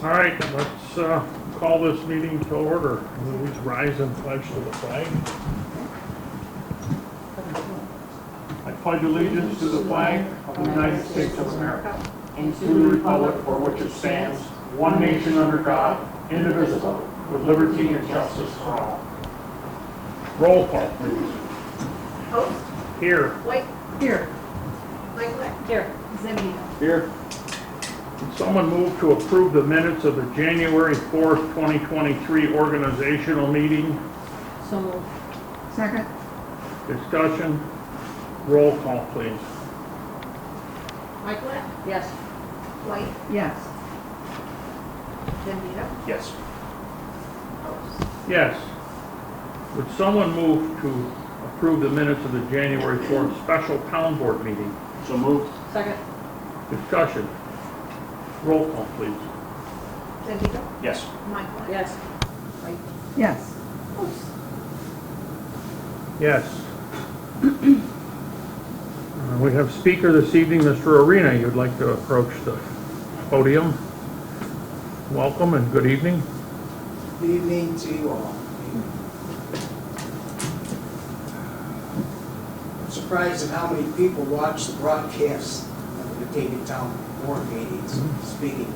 All right, let's call this meeting to order. Please rise and pledge to the flag. I pledge allegiance to the flag of the United States of America and to the republic for which it stands, one nation under God, indivisible, with liberty and justice for all. Roll call, please. Host, Here. White, Here. Michael, Here. Zebedee. Here. Can someone move to approve the minutes of the January 4th, 2023 organizational meeting? So moved. Second? Discussion? Roll call, please. Michael, Yes. White, Yes. Zebedee. Yes. Host. Yes. Would someone move to approve the minutes of the January 4th special town board meeting? So moved. Second. Discussion? Roll call, please. Zebedee. Yes. Michael. Yes. White. Yes. Host. Yes. We have speaker this evening, Mr. Arena. You'd like to approach the podium. Welcome and good evening. Good evening to you all. I'm surprised at how many people watch the broadcasts of the Batavia Town Board meetings speaking.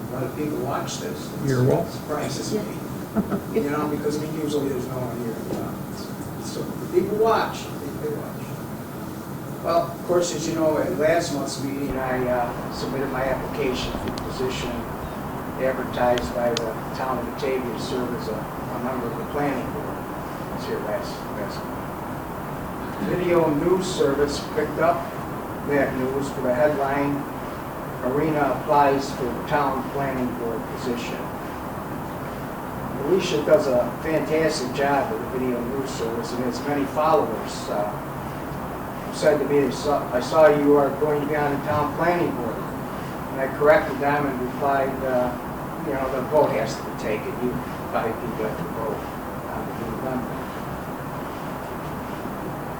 A lot of people watch this. You're welcome. It surprises me. You know, because usually there's no one here. So people watch. They watch. Well, of course, as you know, at last month's meeting, I submitted my application for the position advertised by the town of Batavia to serve as a member of the planning board. I was here last month. Video news service picked up that news for the headline, Arena applies for the town planning board position. Alicia does a fantastic job with the video news service and has many followers. Said to me, I saw you are going to be on the town planning board. And I corrected them and replied, you know, the vote has to be taken. You 5 people have to vote on the new member.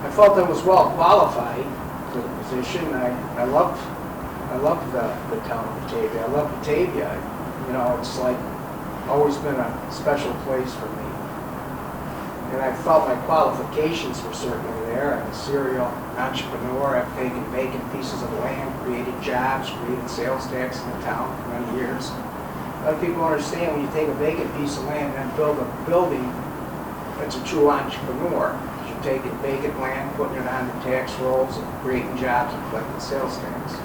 I felt I was well qualified for the position. I loved the town of Batavia. I love Batavia. You know, it's like always been a special place for me. And I felt my qualifications were certainly there. I'm a serial entrepreneur. I've taken vacant pieces of land, created jobs, created sales tax in the town for many years. A lot of people understand when you take a vacant piece of land and build a building, that's a true entrepreneur. You're taking vacant land, putting it on the tax rolls, and creating jobs and collecting sales tax.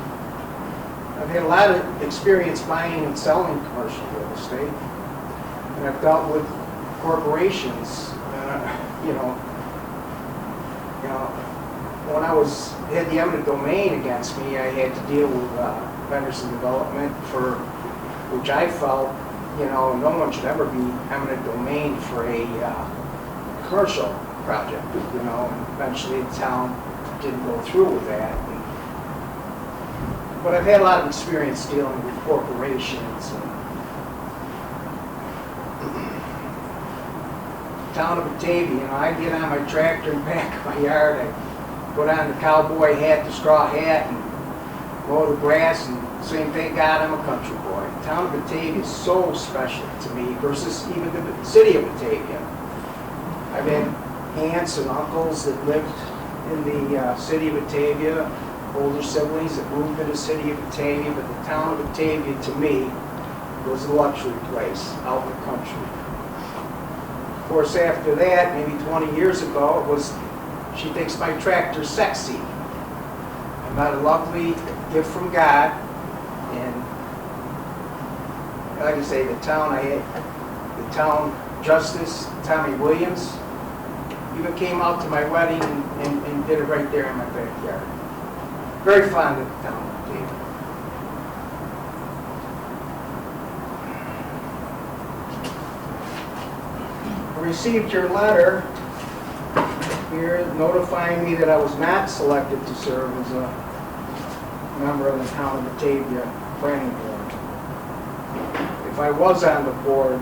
I've had a lot of experience buying and selling commercial real estate, and I've dealt with corporations. When I had the eminent domain against me, I had to deal with vendors in development for which I felt, no one should ever be eminent domain for a commercial project, and eventually the town didn't go through with that. But I've had a lot of experience dealing with corporations. Town of Batavia, I get on my tractor and back of my yard, I put on the cowboy hat, the straw hat, and mow the grass, and saying, thank God I'm a country boy. The town of Batavia is so special to me versus even the city of Batavia. I've had aunts and uncles that lived in the city of Batavia, older siblings that moved to the city of Batavia, but the town of Batavia to me was a luxury place out in the country. Of course, after that, maybe 20 years ago, it was, she thinks my tractor's sexy. I got a lovely gift from God, and like I say, the town justice, Tommy Williams, even came out to my wedding and did it right there in my backyard. Very fond of the town of Batavia. I received your letter here notifying me that I was not selected to serve as a member of the town of Batavia planning board. If I was on the board,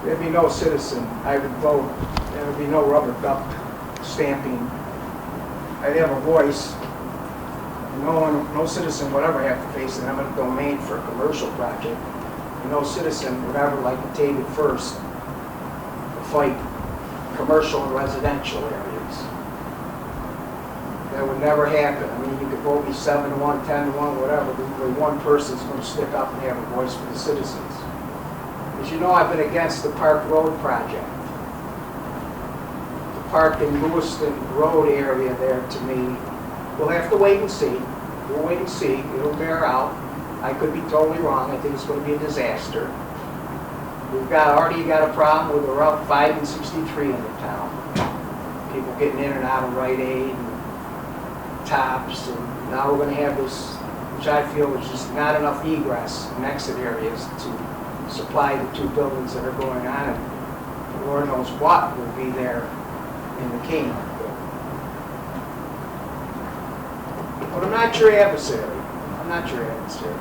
there'd be no citizen I would vote. There would be no rubber duck stamping. I'd have a voice, and no citizen would ever have to face an eminent domain for a commercial project. And no citizen would ever, like Batavia first, fight commercial and residential areas. That would never happen. I mean, you could vote me 7-1, 10-1, whatever, but only one person's going to stick up and have a voice for the citizens. As you know, I've been against the Park Road project. The Park and Lewiston Road area there, to me, we'll have to wait and see. We'll wait and see. It'll bear out. I could be totally wrong. I think it's going to be a disaster. We've already got a problem with the Route 5 and 63 in the town. People getting in and out of Rite Aid and Tops, and now we're going to have this, which I feel is just not enough egress and exit areas to supply the two buildings that are going on, and Lord knows what will be there in the Kmart building. But I'm not your adversary. I'm not your adversary.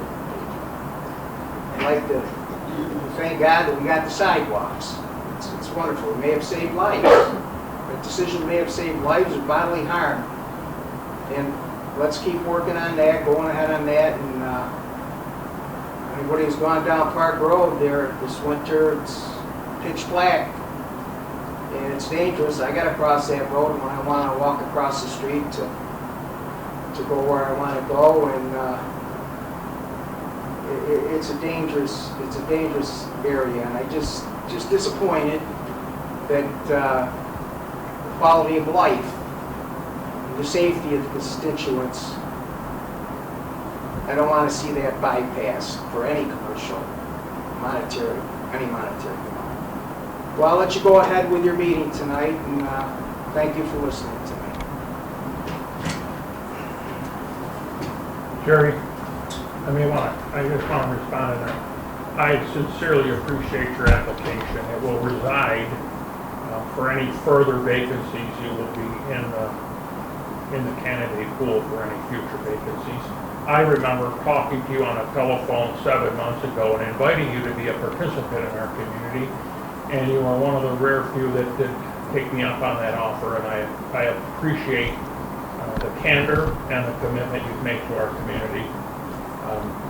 I'd like to thank God that we got the sidewalks. It's wonderful. It may have saved lives. That decision may have saved lives or bodily harm. And let's keep working on that, going ahead on that. And anybody who's gone down Park Road there this winter, it's pitch black. And it's dangerous. I got to cross that road when I want to walk across the street to go where I want to go. And it's a dangerous area. And I just disappointed that the quality of life, the safety of the constituents, I don't want to see that bypassed for any commercial, any monetary amount. Well, I'll let you go ahead with your meeting tonight, and thank you for listening tonight. Jerry, I just want to respond to that. I sincerely appreciate your application. It will reside for any further vacancies. You will be in the candidate pool for any future vacancies. I remember talking to you on a telephone 7 months ago and inviting you to be a participant in our community, and you are one of the rare few that did take me up on that offer, and I appreciate the candor and the commitment you've made to our community.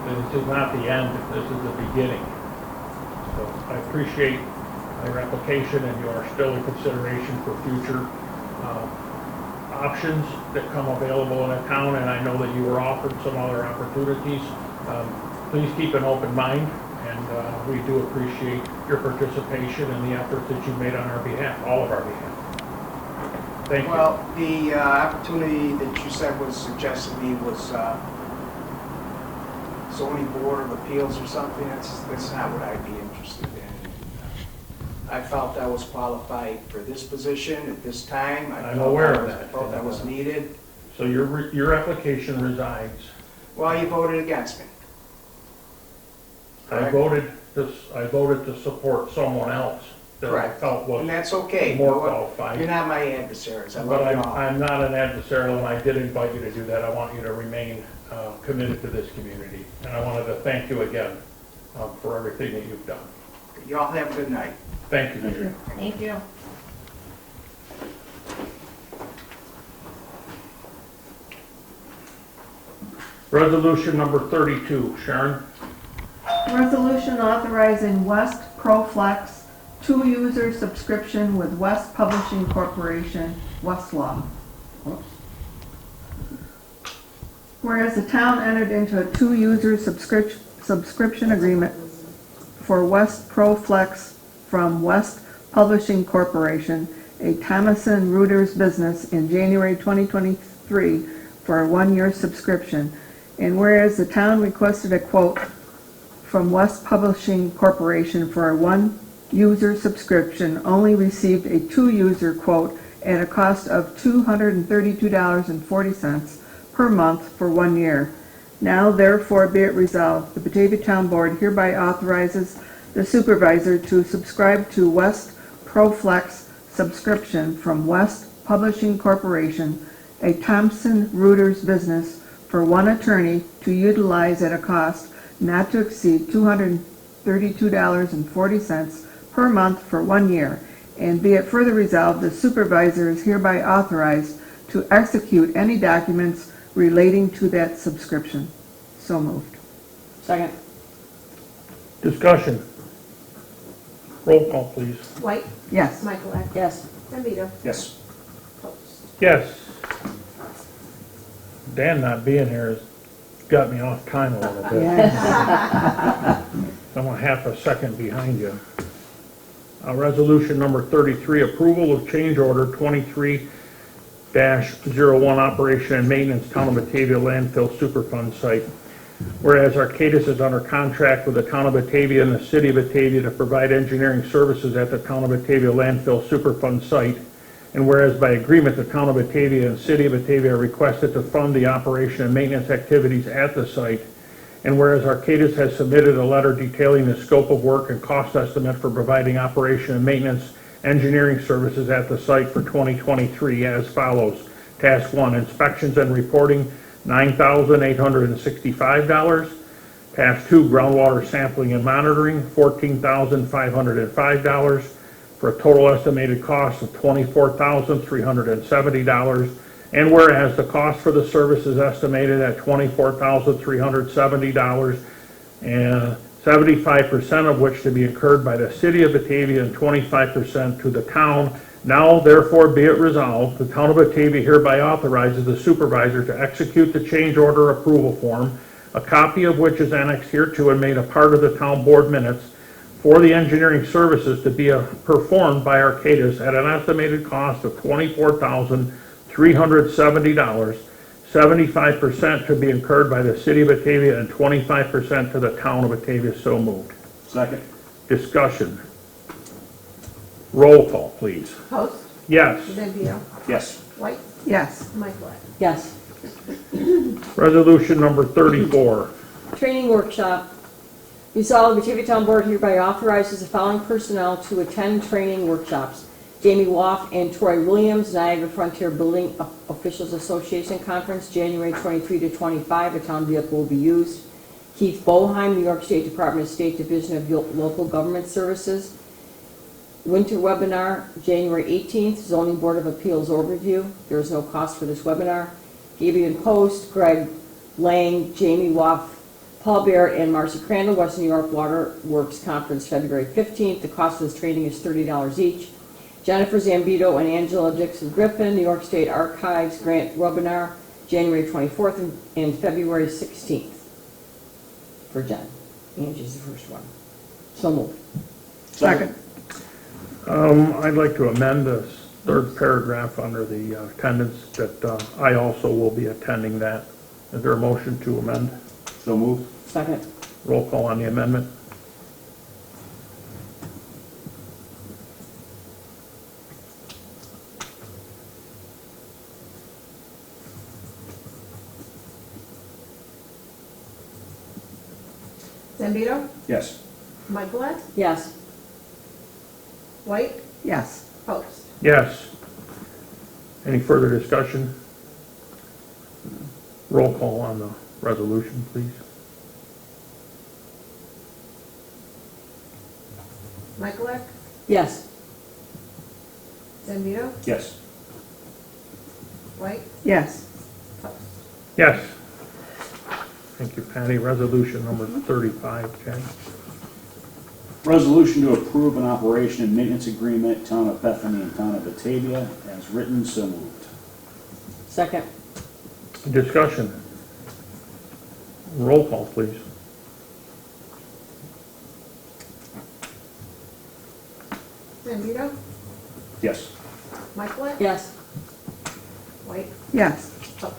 This is not the end, this is the beginning. So I appreciate your application, and you are still in consideration for future options that come available in a town, and I know that you were offered some other opportunities. Please keep an open mind, and we do appreciate your participation and the efforts that you made on our behalf, all of our behalf. Thank you. Well, the opportunity that you said was suggested to me was zoning board of appeals or something. That's not what I'd be interested in. I felt I was qualified for this position at this time. I'm aware of that. I felt that was needed. So your application resides. Well, you voted against me. I voted to support someone else that I felt was and that's okay. more qualified. You're not my adversaries. But I'm not an adversarial, and I did invite you to do that. I want you to remain committed to this community. And I wanted to thank you again for everything that you've done. You all have a good night. Thank you, Major. Thank you. Resolution number 32, Sharon. Resolution authorizing West Proflex 2-user subscription with West Publishing Corporation, Westlaw. Whereas the town entered into a 2-user subscription agreement for West Proflex from West Publishing Corporation, a Thomason Reuters business, in January 2023 for a 1-year subscription. And whereas the town requested a quote from West Publishing Corporation for a 1-user subscription, only received a 2-user quote at a cost of $232.40 per month for 1 year. Now therefore be it resolved, the Batavia Town Board hereby authorizes the Supervisor to subscribe to West Proflex subscription from West Publishing Corporation, a Thompson Reuters business, for one attorney to utilize at a cost not to exceed $232.40 per month for 1 year. And be it further resolved, the Supervisor is hereby authorized to execute any documents relating to that subscription. So moved. Second. Discussion. Roll call, please. White, Yes. Michaelak, Yes. Zambito, Yes. Post. Yes. Dan not being here has got me off time a little bit. Yes. I'm a half a second behind you. Resolution number 33, approval of change order 23-01, operation and maintenance, Town of Batavia Landfill Superfund site. Whereas Arcadis is under contract with the Town of Batavia and the City of Batavia to provide engineering services at the Town of Batavia Landfill Superfund site. And whereas by agreement, the Town of Batavia and City of Batavia are requested to fund the operation and maintenance activities at the site. And whereas Arcadis has submitted a letter detailing the scope of work and cost estimate for providing operation and maintenance engineering services at the site for 2023 as follows. Task 1, inspections and reporting, $9,865. Task 2, groundwater sampling and monitoring, $14,505, for a total estimated cost of $24,370. And whereas the cost for the service is estimated at $24,370, and 75% of which to be incurred by the City of Batavia and 25% to the town. Now therefore be it resolved, the Town of Batavia hereby authorizes the Supervisor to execute the change order approval form, a copy of which is annexed hereto and made a part of the town board minutes, for the engineering services to be performed by Arcadis at an estimated cost of $24,370, 75% to be incurred by the City of Batavia and 25% to the Town of Batavia. So moved. Second. Discussion. Roll call, please. Post, Yes. Zambito, Yes. White, Yes. Michaelak. Yes. Resolution number 34. Training workshop. Resolved, Batavia Town Board hereby authorizes the following personnel to attend training workshops. Jamie Woff and Troy Williams, Niagara Frontier Building Officials Association Conference, January 23 to 25. A town vehicle will be used. Keith Boheim, New York State Department of State Division of Local Government Services. Winter webinar, January 18th, Zoning Board of Appeals overview. There is no cost for this webinar. Gabion Post, Greg Lang, Jamie Woff, Paul Bear, and Marcy Crandall, Western New York Water Works Conference, February 15th. The cost of this training is $30 each. Jennifer Zambito and Angela Dixon Griffin, New York State Archives Grant webinar, January 24th and February 16th. For Jen. Angie's the first one. So moved. Second. I'd like to amend the third paragraph under the attendance that I also will be attending that. Is there a motion to amend? So moved. Second. Roll call on the amendment. Zambito, Yes. Michaelak, Yes. White, Yes. Post. Yes. Any further discussion? Roll call on the resolution, please. Michaelak, Yes. Zambito, Yes. White, Yes. Post. Yes. Thank you, Patty. Resolution number 35, Jen. Resolution to approve an operation and maintenance agreement, Town of Bethany and Town of Batavia, as written, so moved. Second. Discussion. Roll call, please. Zambito, Yes. Michaelak, Yes. White, Yes. Post.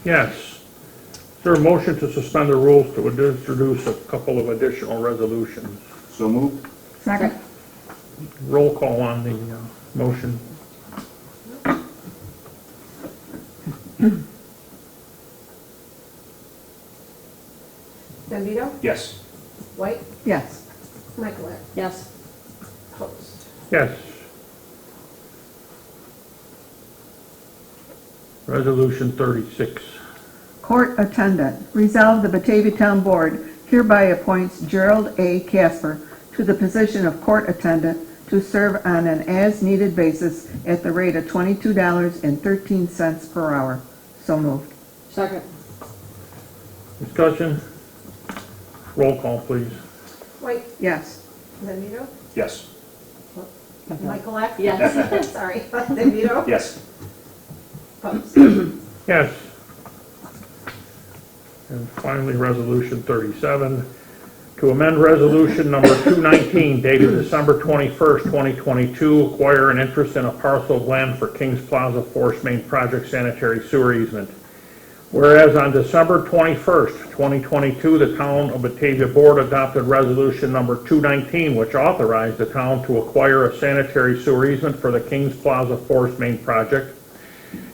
Yes. Is there a motion to suspend the rules to introduce a couple of additional resolutions? So moved. Second. Roll call on the motion. Zambito, Yes. White, Yes. Michaelak, Yes. Post. Yes. Resolution 36. Court attendant. Resolved, the Batavia Town Board hereby appoints Gerald A. Casper to the position of court attendant to serve on an as-needed basis at the rate of $22.13 per hour. So moved. Second. Discussion? Roll call, please. White, Yes. Zambito, Yes. Michaelak. Yes. Sorry, Zambito, Yes. Post. Yes. And finally, Resolution 37, to amend Resolution number 219 dated December 21st, 2022, acquire an interest in a parcel of land for Kings Plaza Force Main Project sanitary sewer easement. Whereas on December 21st, 2022, the Town of Batavia Board adopted Resolution number 219, which authorized the town to acquire a sanitary sewer easement for the Kings Plaza Force Main Project.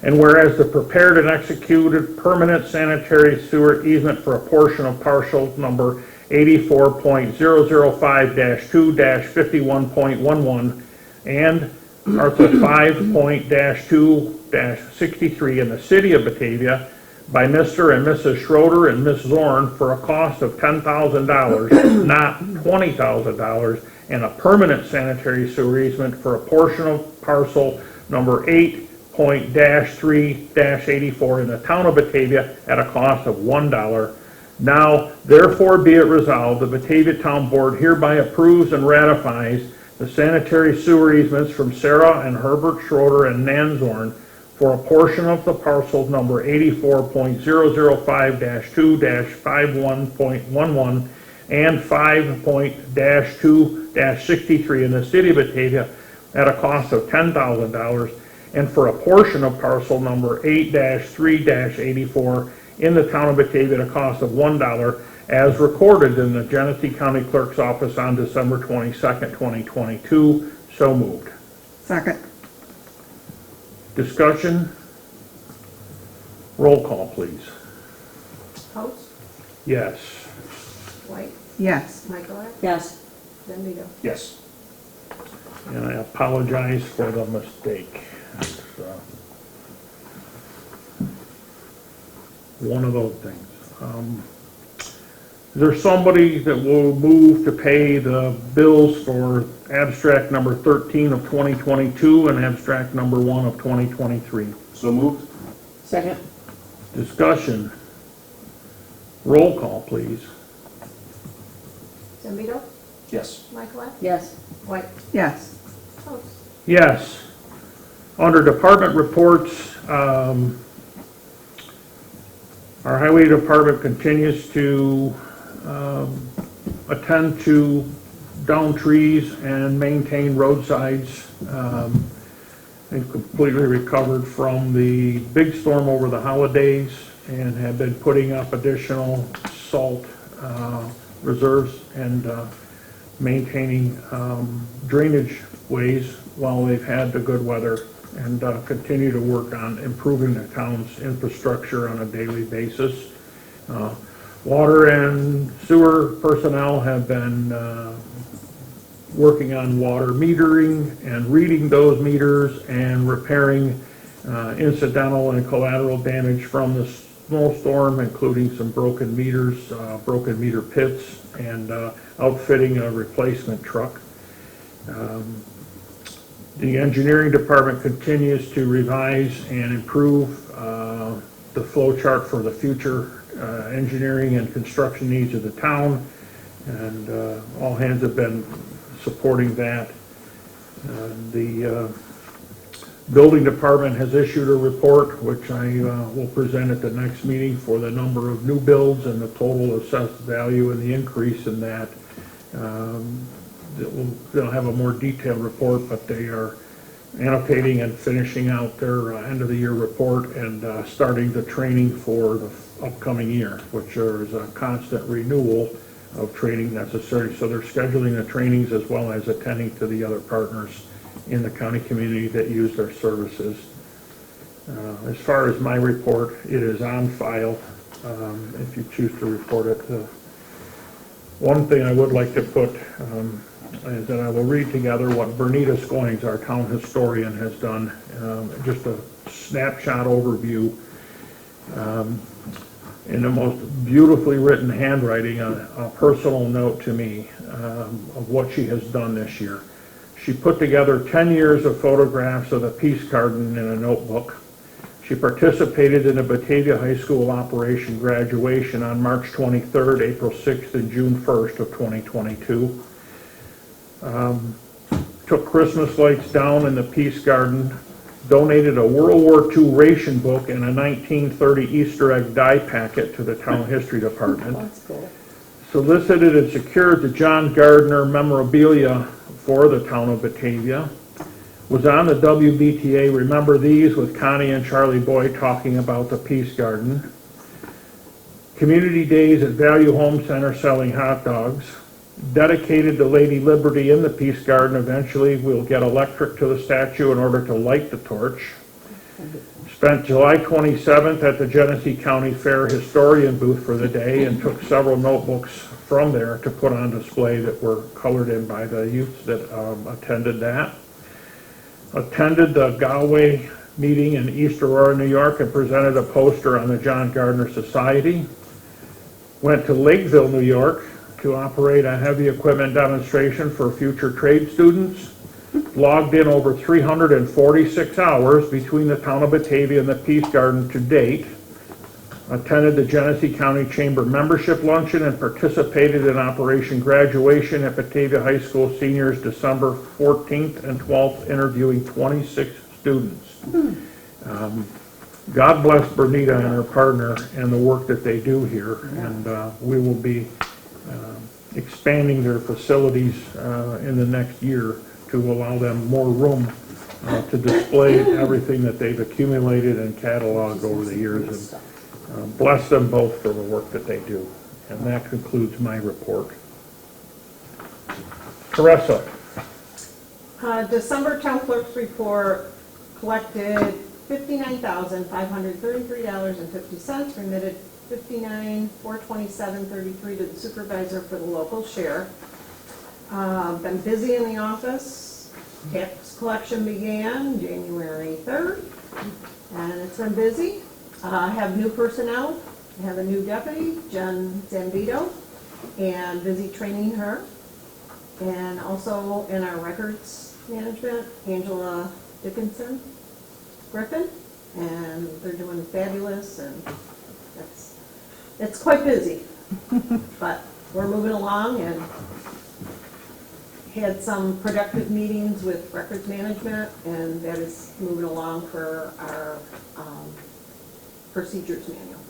And whereas the prepared and executed permanent sanitary sewer easement for a portion of parcel number 84.005-2-51.11 and Article 5.-2-63 in the city of Batavia by Mr. and Mrs. Schroeder and Ms. Zorn for a cost of $10,000, not $20,000, and a permanent sanitary sewer easement for a portion of parcel number 8.-3-84 in the town of Batavia at a cost of $1. Now, therefore be it resolved, the Batavia Town Board hereby approves and ratifies the sanitary sewer easements from Sarah and Herbert Schroeder and Nan Zorn for a portion of the parcel number 84.005-2-51.11 and 5.-2-63 in the city of Batavia at a cost of $10,000, and for a portion of parcel number 8-3-84 in the town of Batavia at a cost of $1, as recorded in the Genesee County Clerk's Office on December 22nd, 2022. So moved. Second. Discussion? Roll call, please. Post, Yes. White, Yes. Michaelak, Yes. Zambito. Yes. And I apologize for the mistake. It's, one of those things. Is there somebody that will move to pay the bills for abstract number 13 of 2022 and abstract number 1 of 2023? So moved? Second. Discussion. Roll call, please. Zambito, Yes. Michaelak, Yes. White, Yes. Post. Yes. Under department reports, our highway department continues to attend to down trees and maintain roadsides. They've completely recovered from the big storm over the holidays and have been putting up additional salt reserves and maintaining drainage ways while they've had the good weather, and continue to work on improving the town's infrastructure on a daily basis. Water and sewer personnel have been working on water metering and reading those meters and repairing incidental and collateral damage from the snowstorm, including some broken meters, broken meter pits, and outfitting a replacement truck. The engineering department continues to revise and improve the flow chart for the future engineering and construction needs of the town, and all hands have been supporting that. The building department has issued a report, which I will present at the next meeting, for the number of new builds and the total assessed value and the increase in that. They'll have a more detailed report, but they are annotating and finishing out their end of the year report and starting the training for the upcoming year, which is a constant renewal of training necessary. So they're scheduling the trainings as well as attending to the other partners in the county community that use their services. As far as my report, it is on file if you choose to report it. One thing I would like to put is that I will read together what Bernita Scoings, our town historian, has done. Just a snapshot overview in the most beautifully written handwriting, a personal note to me of what she has done this year. She put together 10 years of photographs of the Peace Garden in a notebook. She participated in the Batavia High School Operation graduation on March 23rd, April 6th, and June 1st of 2022. Took Christmas lights down in the Peace Garden, donated a World War II ration book and a 1930 Easter egg die packet to the Town History Department. That's cool. Solicited and secured the John Gardner memorabilia for the town of Batavia. Was on the WBTA Remember These with Connie and Charlie Boy talking about the Peace Garden. Community Days at Value Home Center selling hot dogs. Dedicated to Lady Liberty in the Peace Garden. Eventually we'll get electric to the statue in order to light the torch. Spent July 27th at the Genesee County Fair historian booth for the day and took several notebooks from there to put on display that were colored in by the youths that attended that. Attended the Galway meeting in East Aurora, New York, and presented a poster on the John Gardner Society. Went to Lakeville, New York, to operate a heavy equipment demonstration for future trade students. Logged in over 346 hours between the town of Batavia and the Peace Garden to date. Attended the Genesee County Chamber membership luncheon and participated in Operation Graduation at Batavia High School seniors December 14th and 12th, interviewing 26 students. God bless Bernita and her partner and the work that they do here, and we will be expanding their facilities in the next year to allow them more room to display everything that they've accumulated and cataloged over the years. And bless them both for the work that they do. And that concludes my report. Teresa. December town clerk's report collected $59,533.50, remitted $59,427.33 to the supervisor for the local share. Been busy in the office. Tax collection began January 3rd, and it's been busy. Have new personnel. I have a new deputy, Jen Zambito, and busy training her. And also in our records management, Angela Dickinson Griffin, and they're doing fabulous, and it's quite busy. But we're moving along, and had some productive meetings with records management, and that is moving along for our procedures manual.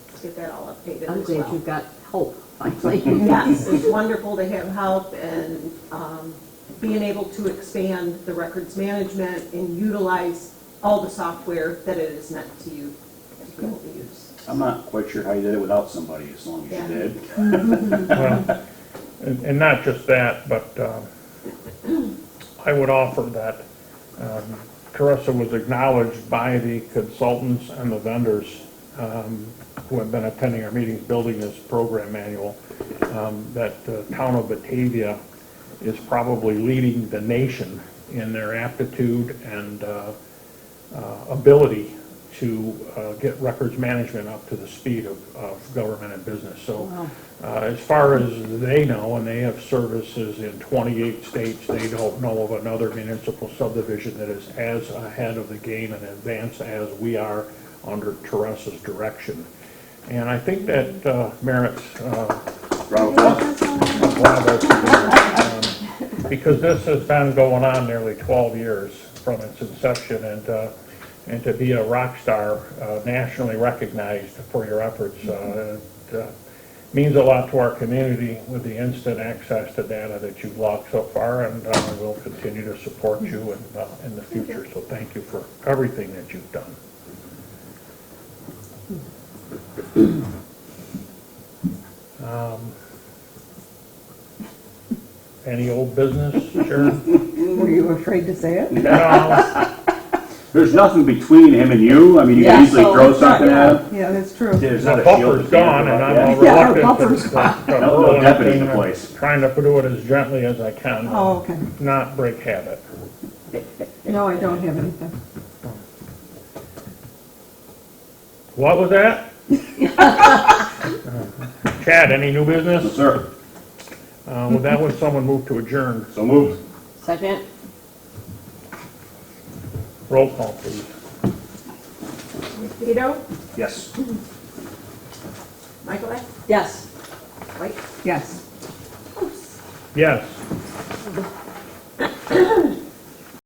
Let's get that all updated I'm as glad well. you've got hope, finally. Yes, it's wonderful to have help, and being able to expand the records management and utilize all the software that it is meant to you to be able to use. I'm not quite sure how you did it without somebody, as long as Yeah. you did. Well, and not just that, but I would offer that Teresa was acknowledged by the consultants and the vendors who have been attending our meetings, building this program manual, that the town of Batavia is probably leading the nation in their aptitude and ability to get records management up to the speed of government and business. So as far as they know, and they have services in 28 states, they don't know of another municipal subdivision that is as ahead of the game and advanced as we are under Teresa's direction. And I think that merits bravo to them, because this has been going on nearly 12 years from its inception, and to be a rock star, nationally recognized for your efforts, means a lot to our community with the instant access to data that you've logged so far, and we'll continue to support you in the future. So thank you for everything that you've done. Any old business, Sharon? Were you afraid to say it? No. There's nothing between him and you. I mean, you can easily so throw it's not- something at him. Yeah, that's true. There's The not a shield. buffer's gone, and I'm all Yeah, our reluctant buffer's to gone. No roll deputy in anything. the I'm place. trying to do it as gently as I can. Oh, okay. Not break habit. No, I don't have anything. What was that? Chad, any new Yes, business? sir. With that, would someone move to adjourn? So moved. Second? Roll call, please. Vito, Yes. Michael, Yes. White, Yes. Bruce. Yes.